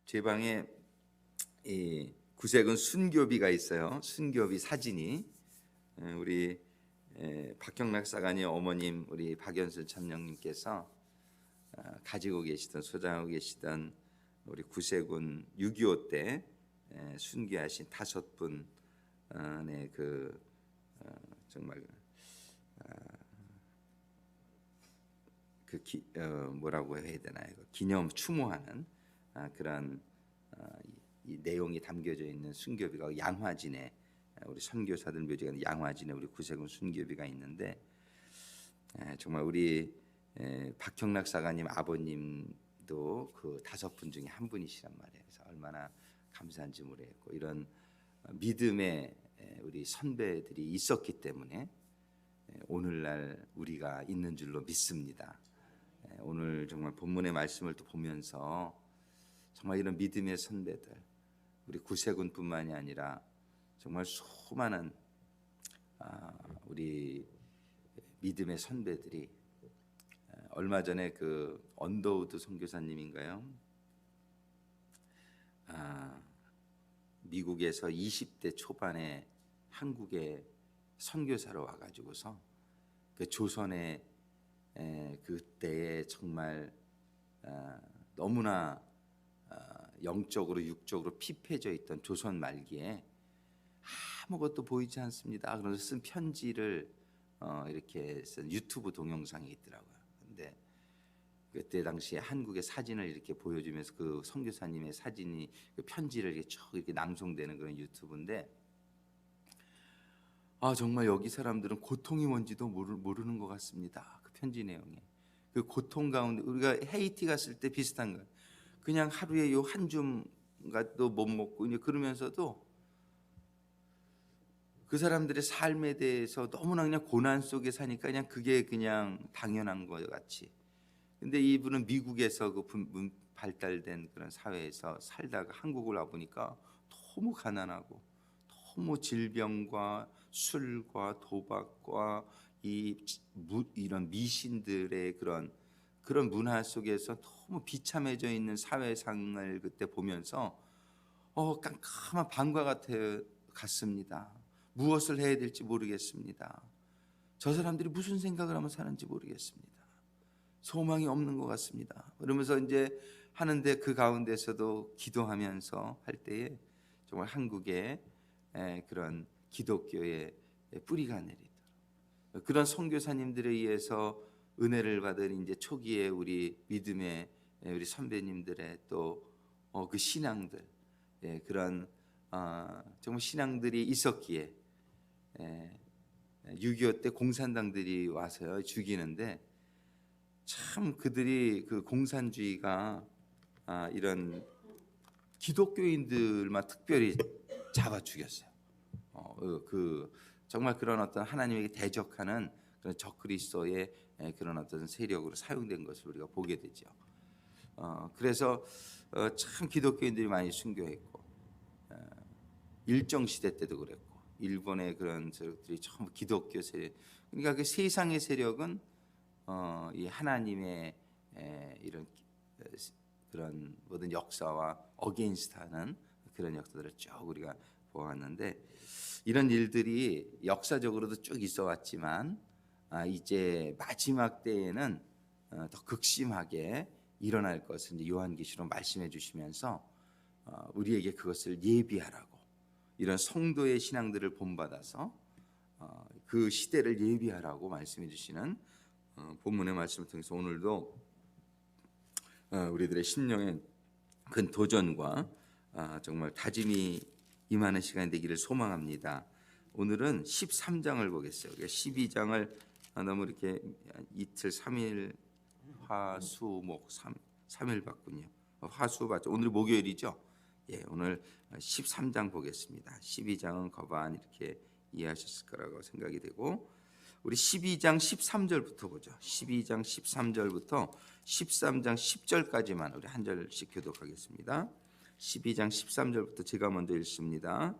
제 방에 이 구색은 순교비가 있어요. 순교비 사진이 우리 박경락 사관이 어머님 우리 박연슬 참령님께서 가지고 계시던 소장하고 계시던 우리 구세군 6.25 때 순교하신 5분의 그 정말 뭐라고 해야 되나요? 기념 추모하는 그런 이 내용이 담겨져 있는 순교비가 양화진에 우리 선교사들 묘지가 있는 양화진에 우리 구세군 순교비가 있는데 정말 우리 박형락 사가님 아버님도 그 5분 중에 한 분이시란 말이에요. 그래서 얼마나 감사한지 모르겠고 이런 믿음의 우리 선배들이 있었기 때문에 오늘날 우리가 있는 줄로 믿습니다. 오늘 정말 본문의 말씀을 또 보면서 정말 이런 믿음의 선배들 우리 구세군뿐만이 아니라 정말 수많은 우리 믿음의 선배들이 얼마 전에 그 언더우드 선교사님인가요? 미국에서 20대 초반에 한국에 선교사로 와가지고서 그 조선의 그때에 정말 너무나 영적으로 육적으로 피폐해져 있던 조선 말기에 아무것도 보이지 않습니다. 그래서 쓴 편지를 이렇게 쓴 유튜브 동영상이 있더라고요. 근데 그때 당시에 한국의 사진을 이렇게 보여주면서 그 선교사님의 사진이 그 편지를 이렇게 쭉 이렇게 낭송되는 그런 유튜브인데 정말 여기 사람들은 고통이 뭔지도 모르는 것 같습니다. 그 편지 내용에 그 고통 가운데 우리가 헤이티 갔을 때 비슷한 거예요. 그냥 하루에 요 한 줌도 못 먹고 이제 그러면서도 그 사람들의 삶에 대해서 너무나 그냥 고난 속에 사니까 그냥 그게 그냥 당연한 것 같이. 근데 이분은 미국에서 그 발달된 그런 사회에서 살다가 한국을 와 보니까 너무 가난하고 너무 질병과 술과 도박과 이런 미신들의 그런 문화 속에서 너무 비참해져 있는 사회상을 그때 보면서 깜깜한 밤과 같습니다. 무엇을 해야 될지 모르겠습니다. 저 사람들이 무슨 생각을 하면 사는지 모르겠습니다. 소망이 없는 것 같습니다. 그러면서 이제 하는데 그 가운데서도 기도하면서 할 때에 정말 한국의 그런 기독교의 뿌리가 내리도록 그런 선교사님들에 의해서 은혜를 받은 이제 초기에 우리 믿음의 우리 선배님들의 또 그 신앙들 그런 정말 신앙들이 있었기에 6.25 때 공산당들이 와서요 죽이는데 참 그들이 그 공산주의가 이런 기독교인들만 특별히 잡아 죽였어요. 그 정말 그런 어떤 하나님에게 대적하는 그런 적그리스도의 그런 어떤 세력으로 사용된 것을 우리가 보게 되죠. 그래서 참 기독교인들이 많이 순교했고 일정 시대 때도 그랬고 일본의 그런 세력들이 전부 기독교 세력. 그러니까 그 세상의 세력은 이 하나님의 이런 그런 모든 역사와 어게인스트하는 그런 역사들을 쭉 우리가 보았는데 이런 일들이 역사적으로도 쭉 있어왔지만 이제 마지막 때에는 더 극심하게 일어날 것을 이제 요한계시로 말씀해 주시면서 우리에게 그것을 예비하라고 이런 성도의 신앙들을 본받아서 그 시대를 예비하라고 말씀해 주시는 본문의 말씀을 통해서 오늘도 우리들의 심령의 큰 도전과 정말 다짐이 임하는 시간이 되기를 소망합니다. 오늘은 13장을 보겠어요. 12장을 너무 이렇게 이틀 3일 화수목 3일 봤군요. 화수 봤죠. 오늘 목요일이죠. 오늘 13장 보겠습니다. 12장은 거반 이렇게 이해하셨을 거라고 생각이 되고 우리 12장 13절부터 보죠. 12장 13절부터 13장 10절까지만 우리 한 절씩 교독하겠습니다. 12장 13절부터 제가 먼저 읽습니다.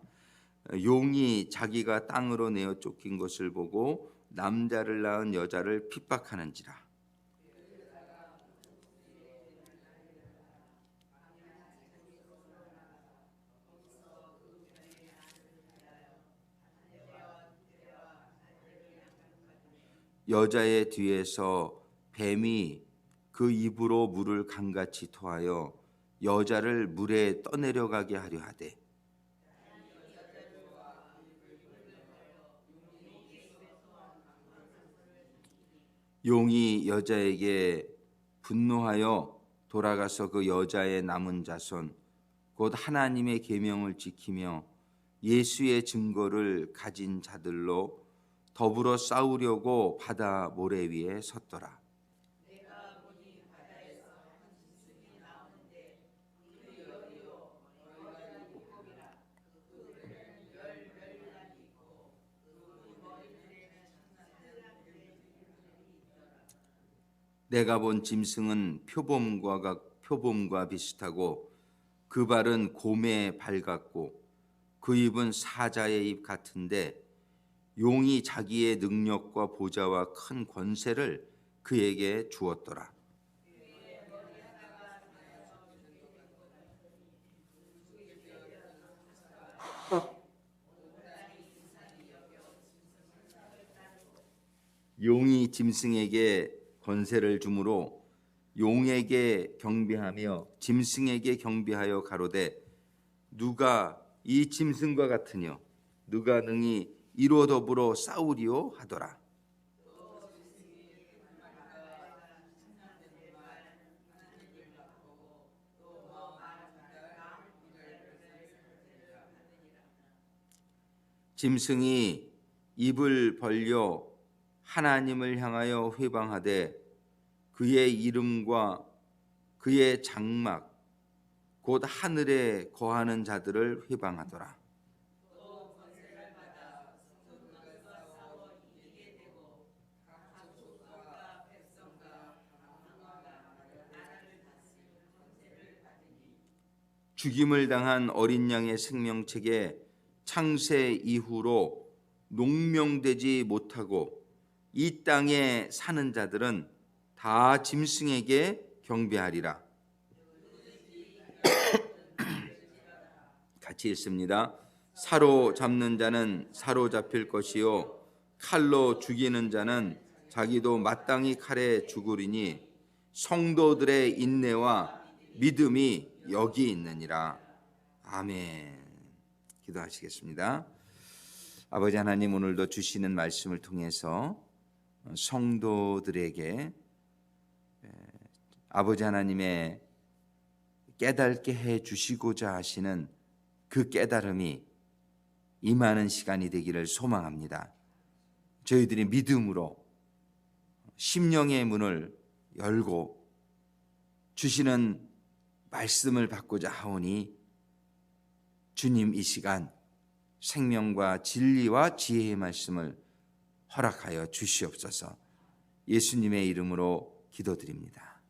용이 자기가 땅으로 내어 쫓긴 것을 보고 남자를 낳은 여자를 핍박하는지라. 여자의 뒤에서 뱀이 그 입으로 물을 강같이 토하여 여자를 물에 떠내려가게 하려 하되 용이 여자에게 분노하여 돌아가서 그 여자의 남은 자손 곧 하나님의 계명을 지키며 예수의 증거를 가진 자들로 더불어 싸우려고 바다 모래 위에 섰더라. 내가 본 짐승은 표범과 비슷하고 그 발은 곰의 발 같고 그 입은 사자의 입 같은데 용이 자기의 능력과 보좌와 큰 권세를 그에게 주었더라. 용이 짐승에게 권세를 주므로 용에게 경배하며 짐승에게 경배하여 가로되 누가 이 짐승과 같으뇨 누가 능히 이로 더불어 싸우리요 하더라. 짐승이 입을 벌려 하나님을 향하여 회방하되 그의 이름과 그의 장막 곧 하늘에 거하는 자들을 회방하더라. 죽임을 당한 어린 양의 생명책에 창세 이후로 농명되지 못하고 이 땅에 사는 자들은 다 짐승에게 경배하리라. 같이 읽습니다. 사로잡는 자는 사로잡힐 것이요 칼로 죽이는 자는 자기도 마땅히 칼에 죽으리니 성도들의 인내와 믿음이 여기 있느니라. 아멘. 기도하시겠습니다. 아버지 하나님, 오늘도 주시는 말씀을 통해서 성도들에게 아버지 하나님의 깨닫게 해 주시고자 하시는 그 깨달음이 임하는 시간이 되기를 소망합니다. 저희들이 믿음으로 심령의 문을 열고 주시는 말씀을 받고자 하오니 주님 이 시간 생명과 진리와 지혜의 말씀을 허락하여 주시옵소서. 예수님의 이름으로 기도드립니다.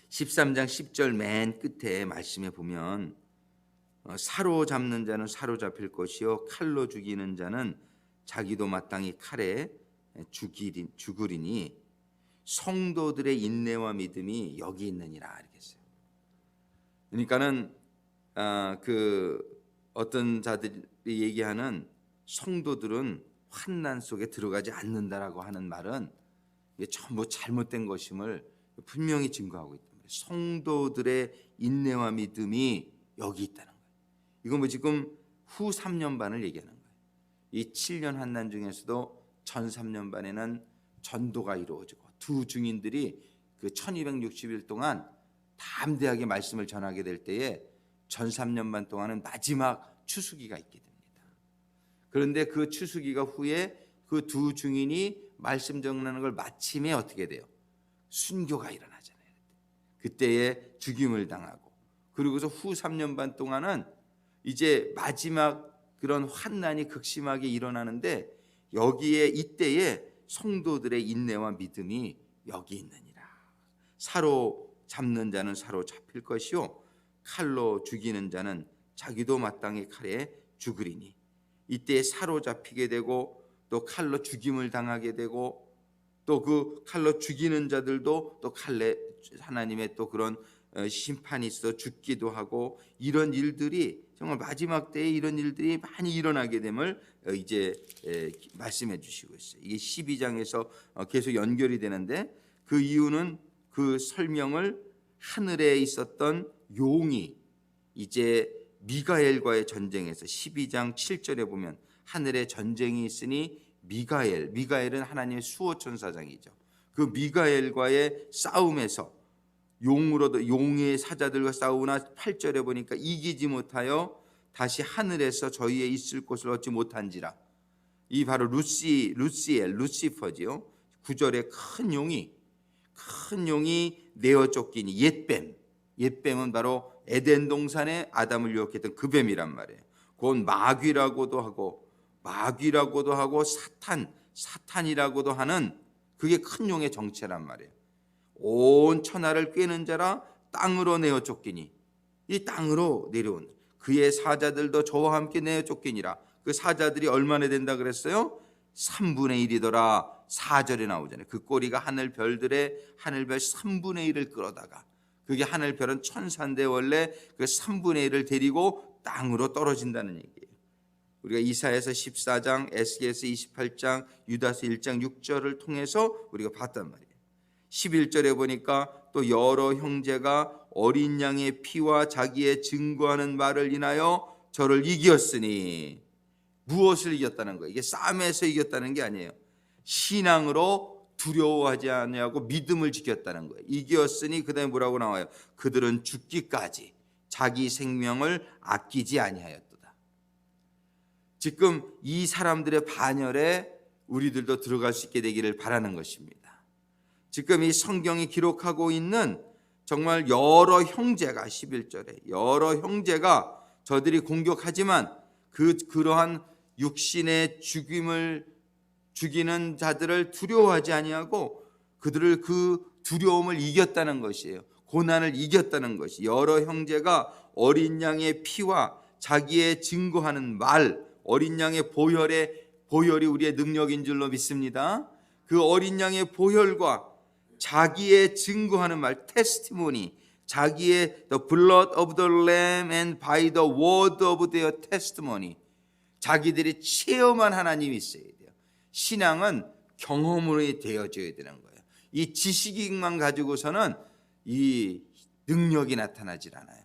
13장 10절 맨 끝에 말씀에 보면 사로잡는 자는 사로잡힐 것이요 칼로 죽이는 자는 자기도 마땅히 칼에 죽으리니 성도들의 인내와 믿음이 여기 있느니라 이렇게 했어요. 그러니까는 그 어떤 자들이 얘기하는 성도들은 환난 속에 들어가지 않는다라고 하는 말은 이게 전부 잘못된 것임을 분명히 증거하고 있다. 성도들의 인내와 믿음이 여기 있다는 거예요. 이건 뭐 지금 후 3년 반을 얘기하는 거예요. 이 7년 환난 중에서도 전 3년 반에는 전도가 이루어지고 두 증인들이 그 1260일 동안 담대하게 말씀을 전하게 될 때에 전 3년 반 동안은 마지막 추수기가 있게 됩니다. 그런데 그 추수기가 후에 그 두 증인이 말씀 전하는 걸 마침에 어떻게 돼요? 순교가 일어나잖아요. 그때에 죽임을 당하고 그리고서 후 3년 반 동안은 이제 마지막 그런 환난이 극심하게 일어나는데 여기에 이때에 성도들의 인내와 믿음이 여기 있느니라. 사로잡는 자는 사로잡힐 것이요 칼로 죽이는 자는 자기도 마땅히 칼에 죽으리니 이때 사로잡히게 되고 또 칼로 죽임을 당하게 되고 또 그 칼로 죽이는 자들도 또 칼에 하나님의 또 그런 심판이 있어 죽기도 하고 이런 일들이 정말 마지막 때에 이런 일들이 많이 일어나게 됨을 이제 말씀해 주시고 있어요. 이게 12장에서 계속 연결이 되는데 그 이유는 그 설명을 하늘에 있었던 용이 이제 미가엘과의 전쟁에서 12장 7절에 보면 하늘에 전쟁이 있으니 미가엘은 하나님의 수호천사장이죠. 그 미가엘과의 싸움에서 용의 사자들과 싸우나 8절에 보니까 이기지 못하여 다시 하늘에서 저희의 있을 곳을 얻지 못한지라. 이 바로 루시퍼지요. 9절에 큰 용이 내어 쫓기니 옛뱀은 바로 에덴 동산에 아담을 유혹했던 그 뱀이란 말이에요. 그건 마귀라고도 하고 사탄이라고도 하는 그게 큰 용의 정체란 말이에요. 온 천하를 꿰는 자라 땅으로 내어 쫓기니 이 땅으로 내려온 그의 사자들도 저와 함께 내어 쫓기니라. 그 사자들이 얼마나 된다 그랬어요? 3분의 1이더라. 4절에 나오잖아요. 그 꼬리가 하늘별 3분의 1을 끌어다가 그게 하늘별은 천사인데 원래 그 3분의 1을 데리고 땅으로 떨어진다는 얘기예요. 우리가 이사야서 14장, 에스겔서 28장, 유다서 1장 6절을 통해서 우리가 봤단 말이에요. 11절에 보니까 또 여러 형제가 어린 양의 피와 자기의 증거하는 말을 인하여 저를 이겼으니 무엇을 이겼다는 거예요? 이게 싸움에서 이겼다는 게 아니에요. 신앙으로 두려워하지 않냐고 믿음을 지켰다는 거예요. 이겼으니 그다음에 뭐라고 나와요? 그들은 죽기까지 자기 생명을 아끼지 아니하였도다. 지금 이 사람들의 반열에 우리들도 들어갈 수 있게 되기를 바라는 것입니다. 지금 이 성경이 기록하고 있는 정말 여러 형제가 11절에 여러 형제가 저들이 공격하지만 그러한 육신의 죽이는 자들을 두려워하지 아니하고 그들을 그 두려움을 이겼다는 것이에요. 고난을 이겼다는 것이 여러 형제가 어린 양의 피와 자기의 증거하는 말, 어린 양의 보혈이 우리의 능력인 줄로 믿습니다. 그 어린 양의 보혈과 자기의 증거하는 말, testimony, 자기의 the blood of the lamb and by the word of their testimony, 자기들이 체험한 하나님이 있어야 돼요. 신앙은 경험으로 되어져야 되는 거예요. 이 지식만 가지고서는 이 능력이 나타나질 않아요.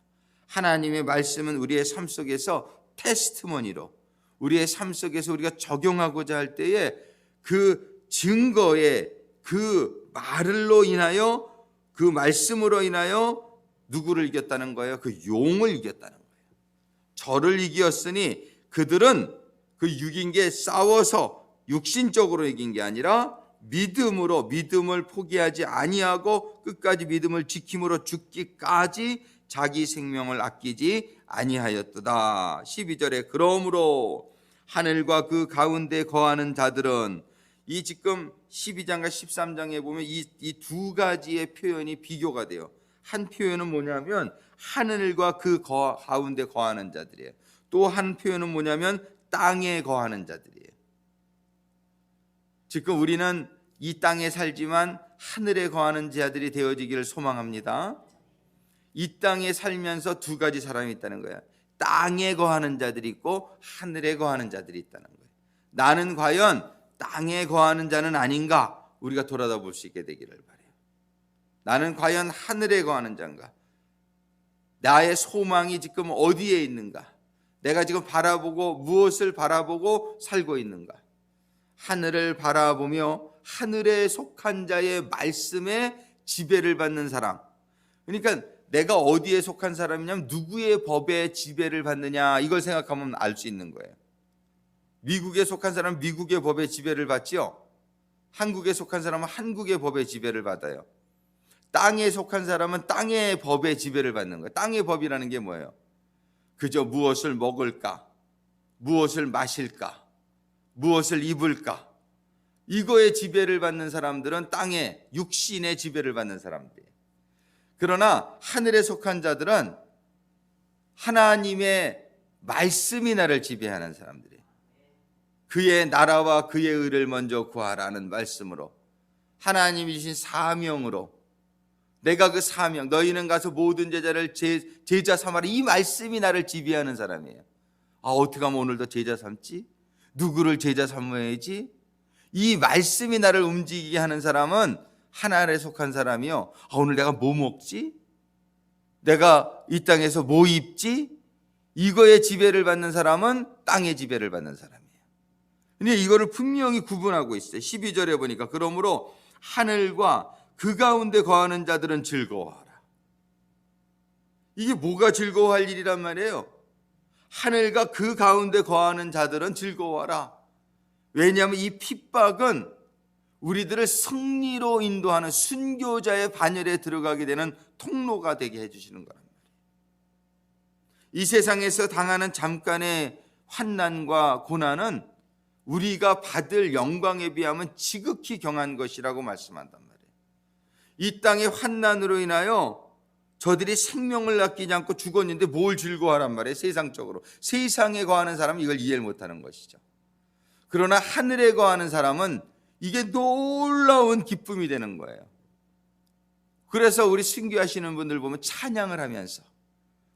하나님의 말씀은 우리의 삶 속에서 테스트머니로 우리의 삶 속에서 우리가 적용하고자 할 때에 그 증거에 그 말로 인하여 그 말씀으로 인하여 누구를 이겼다는 거예요? 그 용을 이겼다는 거예요. 저를 이겼으니 그들은 그 이긴 게 싸워서 육신적으로 이긴 게 아니라 믿음을 포기하지 아니하고 끝까지 믿음을 지킴으로 죽기까지 자기 생명을 아끼지 아니하였도다. 12절에 그러므로 하늘과 그 가운데 거하는 자들은 이 지금 12장과 13장에 보면 이 두 가지의 표현이 비교가 돼요. 한 표현은 뭐냐면 하늘과 그 가운데 거하는 자들이에요. 또 한 표현은 뭐냐면 땅에 거하는 자들이에요. 지금 우리는 이 땅에 살지만 하늘에 거하는 자들이 되어지기를 소망합니다. 이 땅에 살면서 두 가지 사람이 있다는 거예요. 땅에 거하는 자들이 있고 하늘에 거하는 자들이 있다는 거예요. 나는 과연 땅에 거하는 자는 아닌가? 우리가 돌아다 볼 수 있게 되기를 바라요. 나는 과연 하늘에 거하는 자인가? 나의 소망이 지금 어디에 있는가? 내가 지금 무엇을 바라보고 살고 있는가? 하늘을 바라보며 하늘에 속한 자의 말씀에 지배를 받는 사람. 그러니까 내가 어디에 속한 사람이냐면 누구의 법에 지배를 받느냐 이걸 생각하면 알 수 있는 거예요. 미국에 속한 사람은 미국의 법에 지배를 받지요. 한국에 속한 사람은 한국의 법에 지배를 받아요. 땅에 속한 사람은 땅의 법에 지배를 받는 거예요. 땅의 법이라는 게 뭐예요? 그저 무엇을 먹을까? 무엇을 마실까? 무엇을 입을까? 이거에 지배를 받는 사람들은 땅의 육신의 지배를 받는 사람들이에요. 그러나 하늘에 속한 자들은 하나님의 말씀이 나를 지배하는 사람들이에요. 그의 나라와 그의 의를 먼저 구하라는 말씀으로 하나님이 주신 사명으로 내가 그 사명, 너희는 가서 모든 제자를 제자 삼아라, 이 말씀이 나를 지배하는 사람이에요. 어떻게 하면 오늘도 제자 삼지? 누구를 제자 삼아야지? 이 말씀이 나를 움직이게 하는 사람은 하나님에 속한 사람이요. 오늘 내가 뭐 먹지? 내가 이 땅에서 뭐 입지? 이거에 지배를 받는 사람은 땅의 지배를 받는 사람이에요. 근데 이거를 분명히 구분하고 있어요. 12절에 보니까 그러므로 하늘과 그 가운데 거하는 자들은 즐거워하라. 이게 뭐가 즐거워할 일이란 말이에요? 하늘과 그 가운데 거하는 자들은 즐거워하라. 왜냐하면 이 핍박은 우리들을 승리로 인도하는 순교자의 반열에 들어가게 되는 통로가 되게 해주시는 거란 말이에요. 이 세상에서 당하는 잠깐의 환난과 고난은 우리가 받을 영광에 비하면 지극히 경한 것이라고 말씀한단 말이에요. 이 땅의 환난으로 인하여 저들이 생명을 아끼지 않고 죽었는데 뭘 즐거워하란 말이에요. 세상적으로. 세상에 거하는 사람은 이걸 이해를 못하는 것이죠. 그러나 하늘에 거하는 사람은 이게 놀라운 기쁨이 되는 거예요. 그래서 우리 순교하시는 분들 보면 찬양을 하면서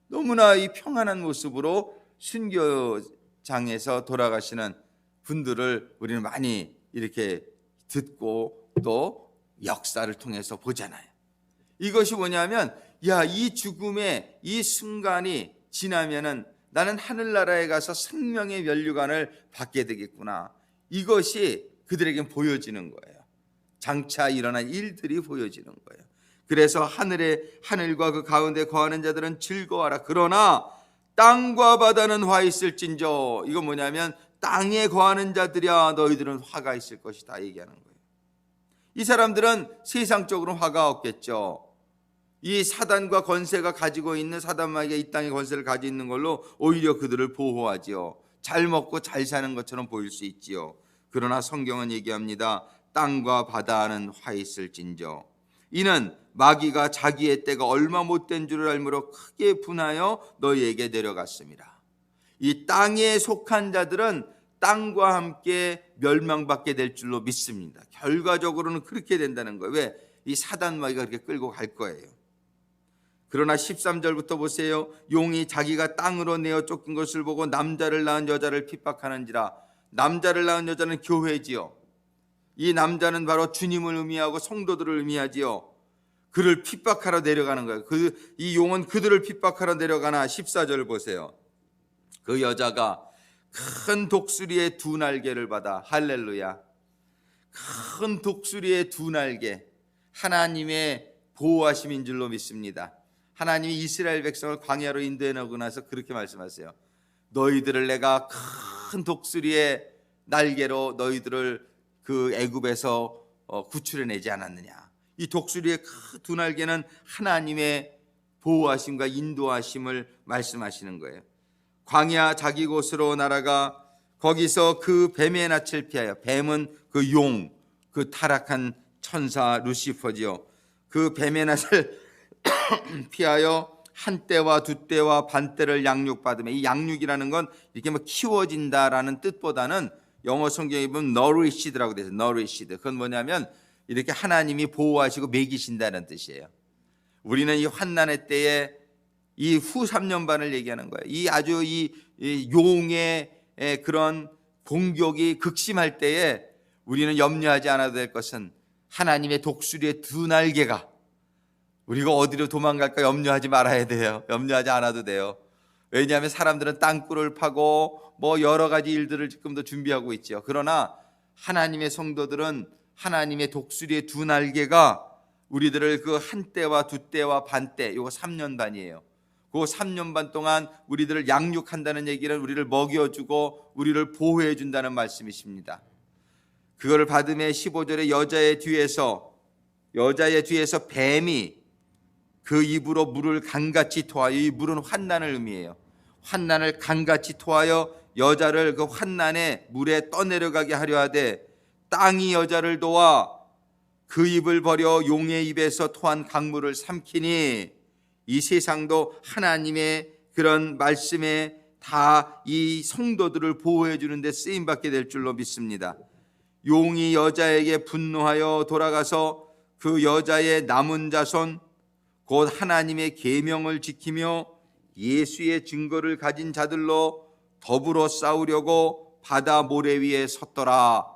너무나 이 평안한 모습으로 순교장에서 돌아가시는 분들을 우리는 많이 이렇게 듣고 또 역사를 통해서 보잖아요. 이것이 뭐냐면, 이 죽음의 이 순간이 지나면은 나는 하늘나라에 가서 생명의 면류관을 받게 되겠구나. 이것이 그들에겐 보여지는 거예요. 장차 일어난 일들이 보여지는 거예요. 그래서 하늘과 그 가운데 거하는 자들은 즐거워하라. 그러나 땅과 바다는 화 있을진저. 이건 뭐냐면 땅에 거하는 자들이야 너희들은 화가 있을 것이다 얘기하는 거예요. 이 사람들은 세상적으로는 화가 없겠죠. 이 사단과 권세가 가지고 있는, 사단마귀가 이 땅의 권세를 가지고 있는 걸로 오히려 그들을 보호하지요. 잘 먹고 잘 사는 것처럼 보일 수 있지요. 그러나 성경은 얘기합니다. 땅과 바다는 화 있을진저. 이는 마귀가 자기의 때가 얼마 못된 줄을 알므로 크게 분하여 너희에게 내려갔습니다. 이 땅에 속한 자들은 땅과 함께 멸망받게 될 줄로 믿습니다. 결과적으로는 그렇게 된다는 거예요. 왜? 이 사단 마귀가 그렇게 끌고 갈 거예요. 그러나 13절부터 보세요. 용이 자기가 땅으로 내어 쫓긴 것을 보고 남자를 낳은 여자를 핍박하는지라. 남자를 낳은 여자는 교회지요. 이 남자는 바로 주님을 의미하고 성도들을 의미하지요. 그를 핍박하러 내려가는 거예요. 이 용은 그들을 핍박하러 내려가나. 14절 보세요. 그 여자가 큰 독수리의 두 날개를 받아. 할렐루야. 큰 독수리의 두 날개, 하나님의 보호하심인 줄로 믿습니다. 하나님이 이스라엘 백성을 광야로 인도해 나오고 나서 그렇게 말씀하세요. 너희들을 내가 큰 독수리의 날개로 너희들을 그 애굽에서 구출해내지 않았느냐. 이 독수리의 두 날개는 하나님의 보호하심과 인도하심을 말씀하시는 거예요. 광야 자기 곳으로 날아가 거기서 그 뱀의 낯을 피하여, 뱀은 그 용, 그 타락한 천사 루시퍼지요. 그 뱀의 낯을 피하여 한 때와 두 때와 반 때를 양육받으며, 이 양육이라는 건 이렇게 뭐 키워진다라는 뜻보다는 영어 성경에 보면 nourissed라고 되어 있어요. nourished. 그건 뭐냐면 이렇게 하나님이 보호하시고 먹이신다는 뜻이에요. 우리는 이 환난의 때에 이 후 3년반을 얘기하는 거예요. 이 아주 이 용의 그런 공격이 극심할 때에 우리는 염려하지 않아도 될 것은 하나님의 독수리의 두 날개가, 우리가 어디로 도망갈까 염려하지 말아야 돼요. 염려하지 않아도 돼요. 왜냐하면 사람들은 땅굴을 파고 뭐 여러 가지 일들을 지금도 준비하고 있죠. 그러나 하나님의 성도들은 하나님의 독수리의 두 날개가 우리들을 그 한 때와 두 때와 반 때, 요거 3년 반이에요. 그 3년 반 동안 우리들을 양육한다는 얘기는 우리를 먹여주고 우리를 보호해 준다는 말씀이십니다. 그거를 받음에 15절에 여자의 뒤에서 뱀이 그 입으로 물을 강같이 토하여, 이 물은 환난을 의미해요. 환난을 강같이 토하여 여자를 그 환난의 물에 떠내려가게 하려 하되, 땅이 여자를 도와 그 입을 버려 용의 입에서 토한 강물을 삼키니, 이 세상도 하나님의 그런 말씀에 다 이 성도들을 보호해 주는데 쓰임 받게 될 줄로 믿습니다. 용이 여자에게 분노하여 돌아가서 그 여자의 남은 자손, 곧 하나님의 계명을 지키며 예수의 증거를 가진 자들로 더불어 싸우려고 바다 모래 위에 섰더라.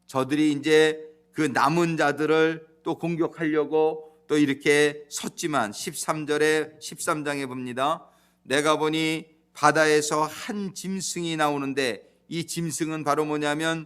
저들이 이제 그 남은 자들을 또 공격하려고 또 이렇게 섰지만 13장에 봅니다. 내가 보니 바다에서 한 짐승이 나오는데 이 짐승은 바로 뭐냐면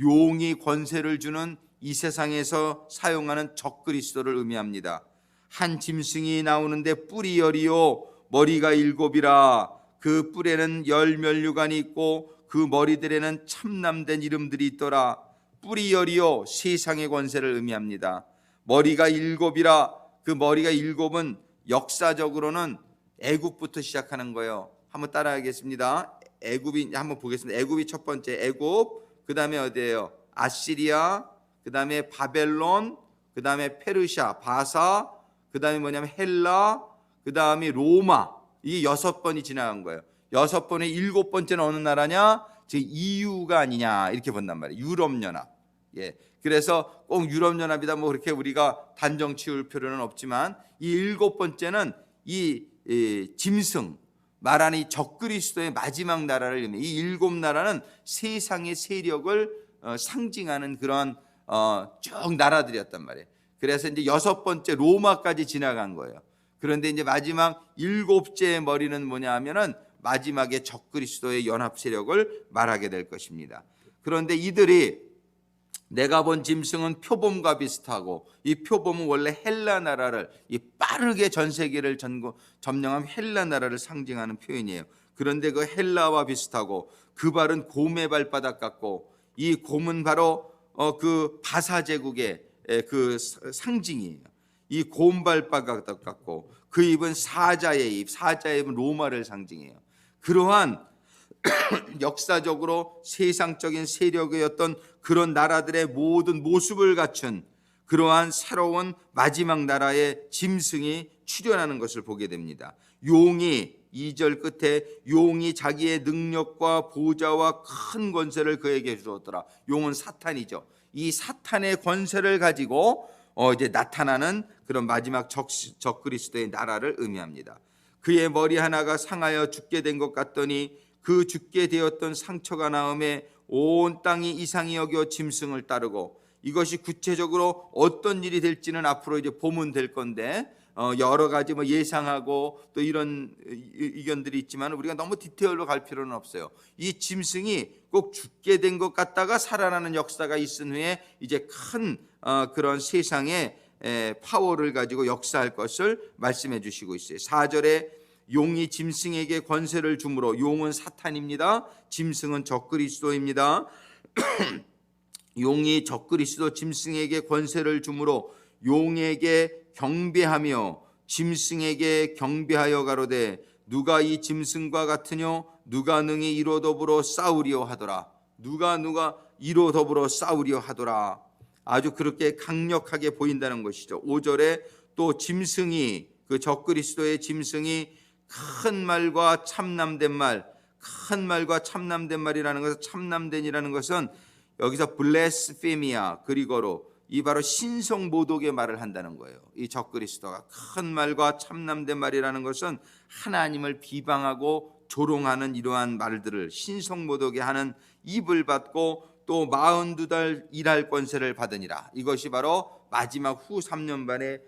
용이 권세를 주는 이 세상에서 사용하는 적그리스도를 의미합니다. 한 짐승이 나오는데 뿔이 10이요 머리가 7이라. 그 뿔에는 10면류관이 있고 그 머리들에는 참남된 이름들이 있더라. 뿔이 10이요 세상의 권세를 의미합니다. 머리가 7이라. 그 머리가 7은 역사적으로는 애굽부터 시작하는 거예요. 한번 따라하겠습니다. 애굽이 한번 보겠습니다. 애굽이 첫 번째 애굽, 그 다음에 어디예요? 아시리아, 그 다음에 바벨론, 그 다음에 페르시아, 바사, 그 다음에 뭐냐면 헬라, 그 다음에 로마. 이게 6번이 지나간 거예요. 6번의 7번째는 어느 나라냐? 즉 EU가 아니냐 이렇게 본단 말이에요. 유럽연합. 예. 그래서 꼭 유럽연합이다 뭐 그렇게 우리가 단정 지을 필요는 없지만 이 7번째는 이 짐승 말하는 이 적그리스도의 마지막 나라를 의미해요. 이 7나라는 세상의 세력을 상징하는 그런 쭉 나라들이었단 말이에요. 그래서 이제 6번째 로마까지 지나간 거예요. 그런데 이제 마지막 7째 머리는 뭐냐 하면은 마지막에 적그리스도의 연합 세력을 말하게 될 것입니다. 그런데 이들이 내가 본 짐승은 표범과 비슷하고 이 표범은 원래 헬라 나라를 이 빠르게 전 세계를 점령한 헬라 나라를 상징하는 표현이에요. 그런데 그 헬라와 비슷하고 그 발은 곰의 발바닥 같고 이 곰은 바로 그 바사 제국의 그 상징이에요. 이 곰 발바닥 같고 그 입은 사자의 입, 사자의 입은 로마를 상징해요. 그러한 역사적으로 세상적인 세력의 어떤 그런 나라들의 모든 모습을 갖춘 그러한 새로운 마지막 나라의 짐승이 출현하는 것을 보게 됩니다. 용이 2절 끝에 용이 자기의 능력과 보좌와 큰 권세를 그에게 주었더라. 용은 사탄이죠. 이 사탄의 권세를 가지고 이제 나타나는 그런 마지막 적그리스도의 나라를 의미합니다. 그의 머리 하나가 상하여 죽게 된 것 같더니 그 죽게 되었던 상처가 나음에 온 땅이 이상히 여겨 짐승을 따르고 이것이 구체적으로 어떤 일이 될지는 앞으로 이제 보면 될 건데 여러 가지 뭐 예상하고 또 이런 의견들이 있지만 우리가 너무 디테일로 갈 필요는 없어요. 이 짐승이 꼭 죽게 된 것 같다가 살아나는 역사가 있은 후에 이제 큰 그런 세상의 파워를 가지고 역사할 것을 말씀해 주시고 있어요. 4절에 용이 짐승에게 권세를 주므로 용은 사탄입니다. 짐승은 적그리스도입니다. 용이 적그리스도 짐승에게 권세를 주므로 용에게 경배하며 짐승에게 경배하여 가로되 누가 이 짐승과 같으뇨 누가 능히 이로 더불어 싸우리요 하더라. 누가 이로 더불어 싸우리요 하더라. 아주 그렇게 강력하게 보인다는 것이죠. 5절에 또 짐승이 그 적그리스도의 짐승이 큰 말과 참남된 말, 큰 말과 참남된 말이라는 것은 참남된이라는 것은 여기서 블레스페미아 그리고로 이 바로 신성 모독의 말을 한다는 거예요. 이 적그리스도가 큰 말과 참남된 말이라는 것은 하나님을 비방하고 조롱하는 이러한 말들을 신성 모독에 하는 입을 받고 또 42달 일할 권세를 받으니라. 이것이 바로 마지막 후 3년 반의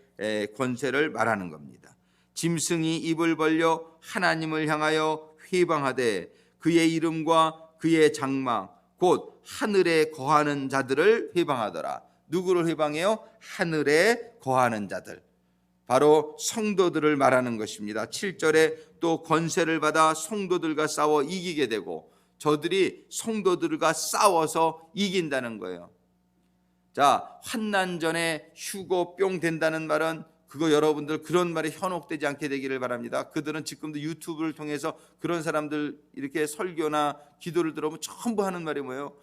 권세를 말하는 겁니다. 짐승이 입을 벌려 하나님을 향하여 회방하되 그의 이름과 그의 장막 곧 하늘에 거하는 자들을 회방하더라. 누구를 회방해요? 하늘에 거하는 자들, 바로 성도들을 말하는 것입니다. 7절에 또 권세를 받아 성도들과 싸워 이기게 되고 저들이 성도들과 싸워서 이긴다는 거예요. 자, 환난 전에 휴고 뿅 된다는 말은 그거 여러분들 그런 말에 현혹되지 않게 되기를 바랍니다. 그들은 지금도 유튜브를 통해서 그런 사람들 이렇게 설교나 기도를 들어보면 전부 하는 말이 뭐예요?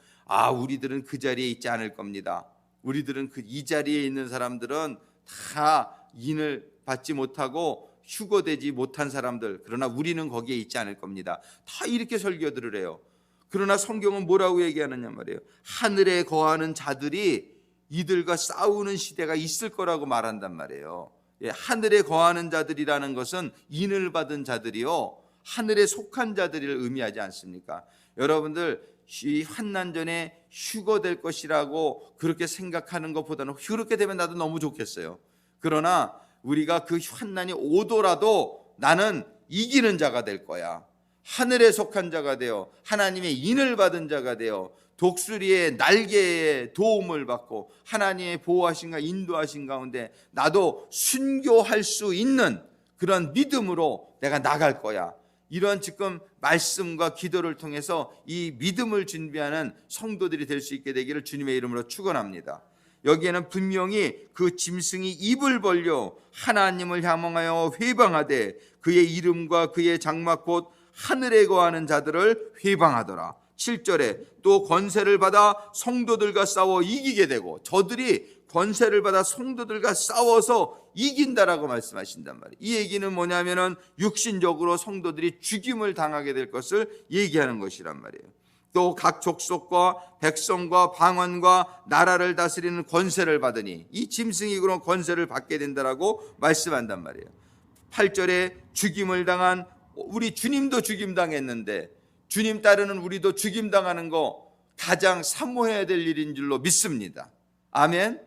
우리들은 그 자리에 있지 않을 겁니다. 우리들은 이 자리에 있는 사람들은 다 인을 받지 못하고 휴거되지 못한 사람들, 그러나 우리는 거기에 있지 않을 겁니다. 다 이렇게 설교들을 해요. 그러나 성경은 뭐라고 얘기하느냐 말이에요. 하늘에 거하는 자들이 이들과 싸우는 시대가 있을 거라고 말한단 말이에요. 하늘에 거하는 자들이라는 것은 인을 받은 자들이요 하늘에 속한 자들을 의미하지 않습니까? 여러분들 이 환난 전에 휴거될 것이라고 그렇게 생각하는 것보다는 그렇게 되면 나도 너무 좋겠어요. 그러나 우리가 그 환난이 오더라도 나는 이기는 자가 될 거야. 하늘에 속한 자가 되어 하나님의 인을 받은 자가 되어 독수리의 날개에 도움을 받고 하나님의 보호하신가 인도하신 가운데 나도 순교할 수 있는 그런 믿음으로 내가 나갈 거야. 이런 지금 말씀과 기도를 통해서 이 믿음을 준비하는 성도들이 될 수 있게 되기를 주님의 이름으로 축원합니다. 여기에는 분명히 그 짐승이 입을 벌려 하나님을 향하여 회방하되 그의 이름과 그의 장막 곧 하늘에 거하는 자들을 회방하더라. 7절에 또 권세를 받아 성도들과 싸워 이기게 되고, 저들이 권세를 받아 성도들과 싸워서 이긴다라고 말씀하신단 말이에요. 이 얘기는 뭐냐면은 육신적으로 성도들이 죽임을 당하게 될 것을 얘기하는 것이란 말이에요. 또 각 족속과 백성과 방언과 나라를 다스리는 권세를 받으니, 이 짐승이 그런 권세를 받게 된다라고 말씀한단 말이에요. 8절에 죽임을 당한, 우리 주님도 죽임 당했는데 주님 따르는 우리도 죽임 당하는 거 가장 사모해야 될 일인 줄로 믿습니다. 아멘.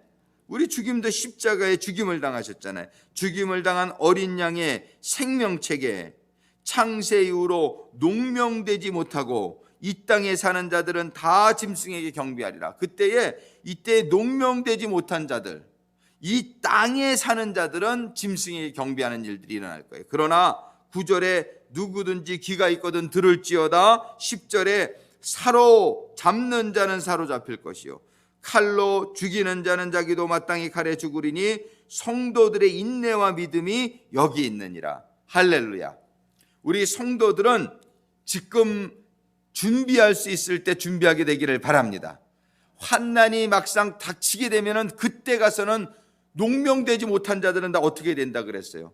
우리 주님도 십자가에 죽임을 당하셨잖아요. 죽임을 당한 어린 양의 생명책에 창세 이후로 농명되지 못하고 이 땅에 사는 자들은 다 짐승에게 경배하리라. 이때 농명되지 못한 자들, 이 땅에 사는 자들은 짐승에게 경배하는 일들이 일어날 거예요. 그러나 9절에 누구든지 귀가 있거든 들을지어다. 10절에 사로잡는 자는 사로잡힐 것이요 칼로 죽이는 자는 자기도 마땅히 칼에 죽으리니 성도들의 인내와 믿음이 여기 있느니라. 할렐루야. 우리 성도들은 지금 준비할 수 있을 때 준비하게 되기를 바랍니다. 환난이 막상 닥치게 되면은 그때 가서는 농명되지 못한 자들은 다 어떻게 된다 그랬어요?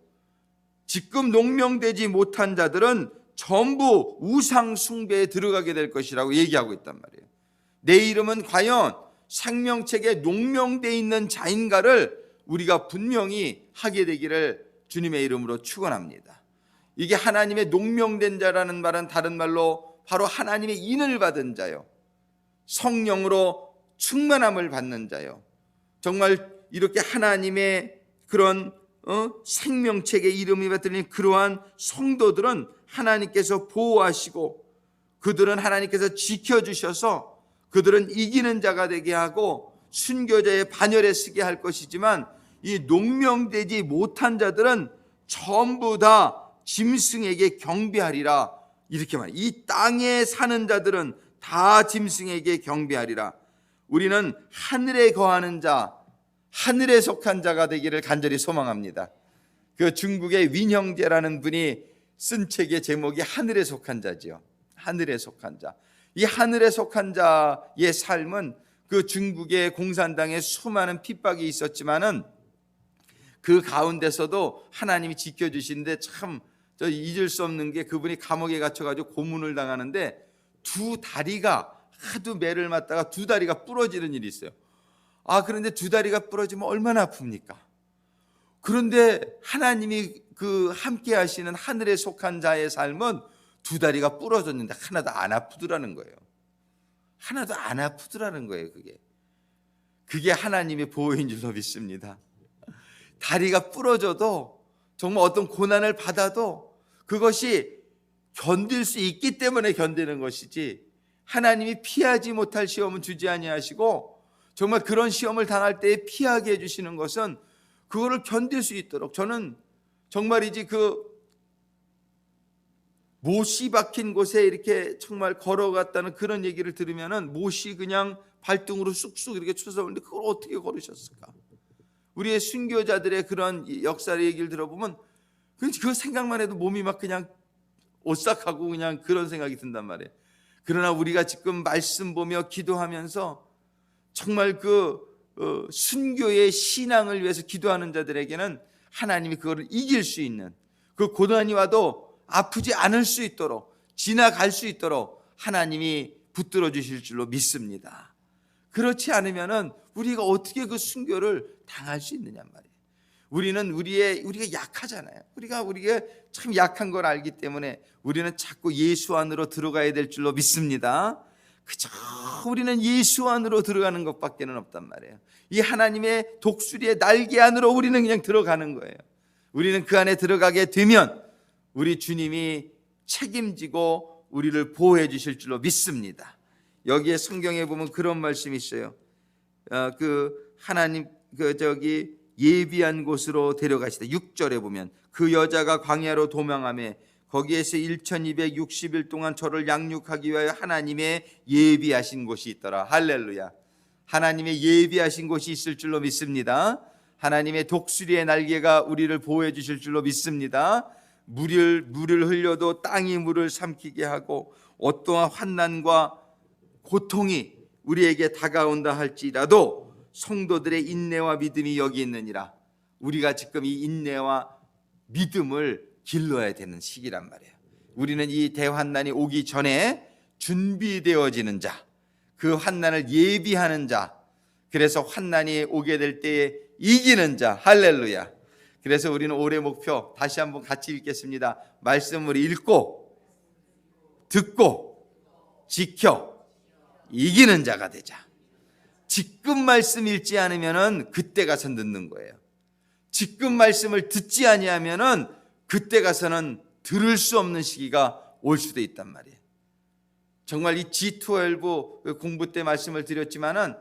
지금 농명되지 못한 자들은 전부 우상 숭배에 들어가게 될 것이라고 얘기하고 있단 말이에요. 내 이름은 과연 생명책에 농명되어 있는 자인가를 우리가 분명히 하게 되기를 주님의 이름으로 축원합니다. 이게 하나님의 농명된 자라는 말은 다른 말로 바로 하나님의 인을 받은 자요, 성령으로 충만함을 받는 자요, 정말 이렇게 하나님의 그런 생명책에 이름이 받들린 그러한 성도들은 하나님께서 보호하시고 그들은 하나님께서 지켜주셔서 그들은 이기는 자가 되게 하고 순교자의 반열에 서게 할 것이지만, 이 농명되지 못한 자들은 전부 다 짐승에게 경배하리라. 이렇게 말해요. 이 땅에 사는 자들은 다 짐승에게 경배하리라. 우리는 하늘에 거하는 자, 하늘에 속한 자가 되기를 간절히 소망합니다. 그 중국의 윈형제라는 분이 쓴 책의 제목이 하늘에 속한 자지요. 하늘에 속한 자. 이 하늘에 속한 자의 삶은 그 중국의 공산당에 수많은 핍박이 있었지만은 그 가운데서도 하나님이 지켜주시는데 참 저 잊을 수 없는 게, 그분이 감옥에 갇혀가지고 고문을 당하는데 두 다리가 하도 매를 맞다가 두 다리가 부러지는 일이 있어요. 그런데 두 다리가 부러지면 얼마나 아픕니까? 그런데 하나님이 그 함께 하시는 하늘에 속한 자의 삶은 두 다리가 부러졌는데 하나도 안 아프더라는 거예요. 하나도 안 아프더라는 거예요. 그게 하나님의 보호인 줄로 믿습니다. 다리가 부러져도, 정말 어떤 고난을 받아도 그것이 견딜 수 있기 때문에 견디는 것이지, 하나님이 피하지 못할 시험은 주지 아니하시고 정말 그런 시험을 당할 때에 피하게 해주시는 것은 그거를 견딜 수 있도록, 저는 정말이지 그 못이 박힌 곳에 이렇게 정말 걸어갔다는 그런 얘기를 들으면은 못이 그냥 발등으로 쑥쑥 이렇게 쳐서오는데 그걸 어떻게 걸으셨을까? 우리의 순교자들의 그런 역사의 얘기를 들어보면 그 생각만 해도 몸이 막 그냥 오싹하고 그냥 그런 생각이 든단 말이에요. 그러나 우리가 지금 말씀 보며 기도하면서 정말 순교의 신앙을 위해서 기도하는 자들에게는 하나님이 그거를 이길 수 있는, 그 고난이 와도 아프지 않을 수 있도록, 지나갈 수 있도록 하나님이 붙들어 주실 줄로 믿습니다. 그렇지 않으면은 우리가 어떻게 그 순교를 당할 수 있느냐 말이에요. 우리는 우리가 약하잖아요. 우리가 참 약한 걸 알기 때문에 우리는 자꾸 예수 안으로 들어가야 될 줄로 믿습니다. 그저 우리는 예수 안으로 들어가는 것밖에는 없단 말이에요. 이 하나님의 독수리의 날개 안으로 우리는 그냥 들어가는 거예요. 우리는 그 안에 들어가게 되면 우리 주님이 책임지고 우리를 보호해 주실 줄로 믿습니다. 여기에 성경에 보면 그런 말씀이 있어요. 하나님 예비한 곳으로 데려가시다. 6절에 보면 그 여자가 광야로 도망하며 거기에서 1260일 동안 저를 양육하기 위하여 하나님의 예비하신 곳이 있더라. 할렐루야. 하나님의 예비하신 곳이 있을 줄로 믿습니다. 하나님의 독수리의 날개가 우리를 보호해 주실 줄로 믿습니다. 물을 흘려도 땅이 물을 삼키게 하고 어떠한 환난과 고통이 우리에게 다가온다 할지라도 성도들의 인내와 믿음이 여기 있느니라. 우리가 지금 이 인내와 믿음을 길러야 되는 시기란 말이에요. 우리는 이 대환난이 오기 전에 준비되어지는 자, 그 환난을 예비하는 자, 그래서 환난이 오게 될 때에 이기는 자. 할렐루야. 그래서 우리는 올해 목표 다시 한번 같이 읽겠습니다. 말씀을 읽고 듣고 지켜 이기는 자가 되자. 지금 말씀 읽지 않으면은 그때 가서 늦는 거예요. 지금 말씀을 듣지 아니하면은 그때 가서는 들을 수 없는 시기가 올 수도 있단 말이에요. 정말 이 G12 공부 때 말씀을 드렸지만은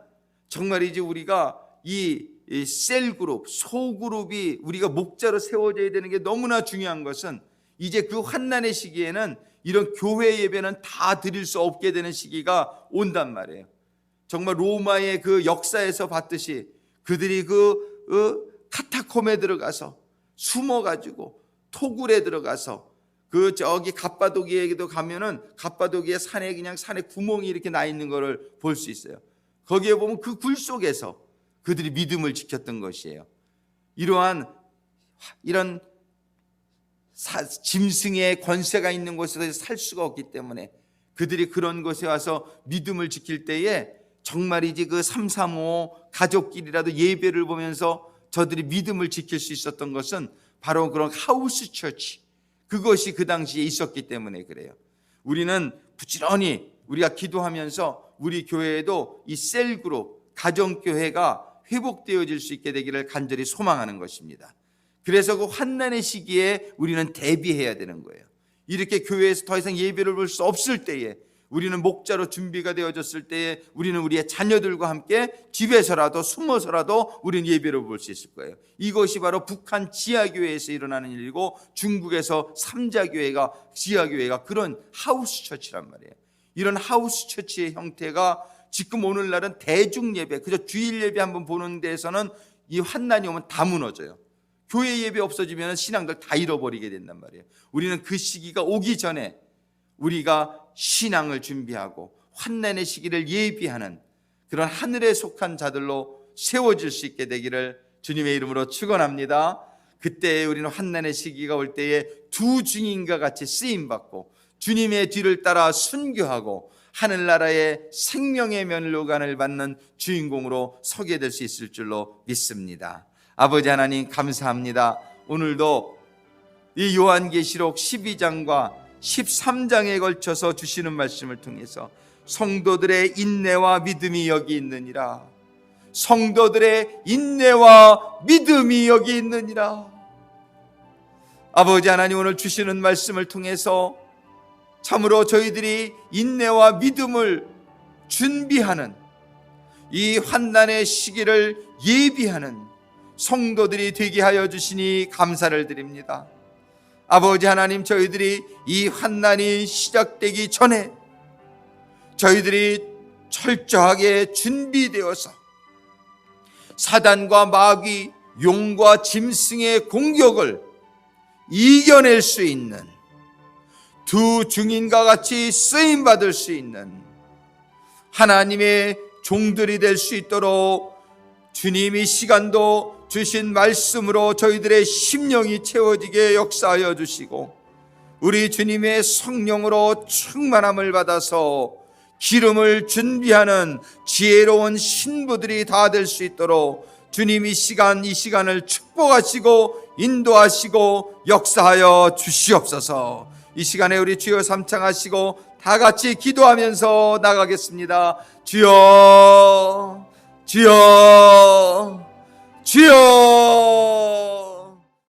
정말 이제 우리가 이 셀그룹, 소그룹이 우리가 목자로 세워져야 되는 게 너무나 중요한 것은 이제 그 환난의 시기에는 이런 교회 예배는 다 드릴 수 없게 되는 시기가 온단 말이에요. 정말 로마의 그 역사에서 봤듯이 그들이 카타콤에 들어가서 숨어가지고 토굴에 들어가서 저기 갑바도기에도 가면은 갑바도기의 산에 그냥 산에 구멍이 이렇게 나 있는 거를 볼 수 있어요. 거기에 보면 그 굴 속에서 그들이 믿음을 지켰던 것이에요. 이런 짐승의 권세가 있는 곳에서 살 수가 없기 때문에 그들이 그런 곳에 와서 믿음을 지킬 때에 정말이지 그 335 가족끼리라도 예배를 보면서 저들이 믿음을 지킬 수 있었던 것은 바로 그런 하우스 처치, 그것이 그 당시에 있었기 때문에 그래요. 우리는 부지런히 우리가 기도하면서 우리 교회에도 이 셀그룹, 가정교회가 회복되어질 수 있게 되기를 간절히 소망하는 것입니다. 그래서 그 환난의 시기에 우리는 대비해야 되는 거예요. 이렇게 교회에서 더 이상 예배를 볼 수 없을 때에 우리는 목자로 준비가 되어졌을 때에 우리는 우리의 자녀들과 함께 집에서라도 숨어서라도 우리는 예배를 볼 수 있을 거예요. 이것이 바로 북한 지하교회에서 일어나는 일이고 중국에서 삼자교회가 지하교회가 그런 하우스 처치란 말이에요. 이런 하우스 처치의 형태가 지금 오늘날은 대중 예배, 그저 주일 예배 한번 보는 데에서는 이 환난이 오면 다 무너져요. 교회 예배 없어지면 신앙들 다 잃어버리게 된단 말이에요. 우리는 그 시기가 오기 전에 우리가 신앙을 준비하고 환난의 시기를 예비하는 그런 하늘에 속한 자들로 세워질 수 있게 되기를 주님의 이름으로 축원합니다. 그때 우리는 환난의 시기가 올 때에 두 증인과 같이 쓰임받고 주님의 뒤를 따라 순교하고 하늘나라의 생명의 면류관을 받는 주인공으로 서게 될 수 있을 줄로 믿습니다. 아버지 하나님 감사합니다. 오늘도 이 요한계시록 12장과 13장에 걸쳐서 주시는 말씀을 통해서 성도들의 인내와 믿음이 여기 있느니라. 성도들의 인내와 믿음이 여기 있느니라. 아버지 하나님 오늘 주시는 말씀을 통해서 참으로 저희들이 인내와 믿음을 준비하는 이 환난의 시기를 예비하는 성도들이 되게 하여 주시니 감사를 드립니다. 아버지 하나님, 저희들이 이 환난이 시작되기 전에 저희들이 철저하게 준비되어서 사단과 마귀, 용과 짐승의 공격을 이겨낼 수 있는 두 증인과 같이 쓰임받을 수 있는 하나님의 종들이 될 수 있도록 주님이 시간도 주신 말씀으로 저희들의 심령이 채워지게 역사하여 주시고 우리 주님의 성령으로 충만함을 받아서 기름을 준비하는 지혜로운 신부들이 다 될 수 있도록 주님 이 시간을 축복하시고 인도하시고 역사하여 주시옵소서. 이 시간에 우리 주여 삼창하시고 다 같이 기도하면서 나가겠습니다. 주여, 주여.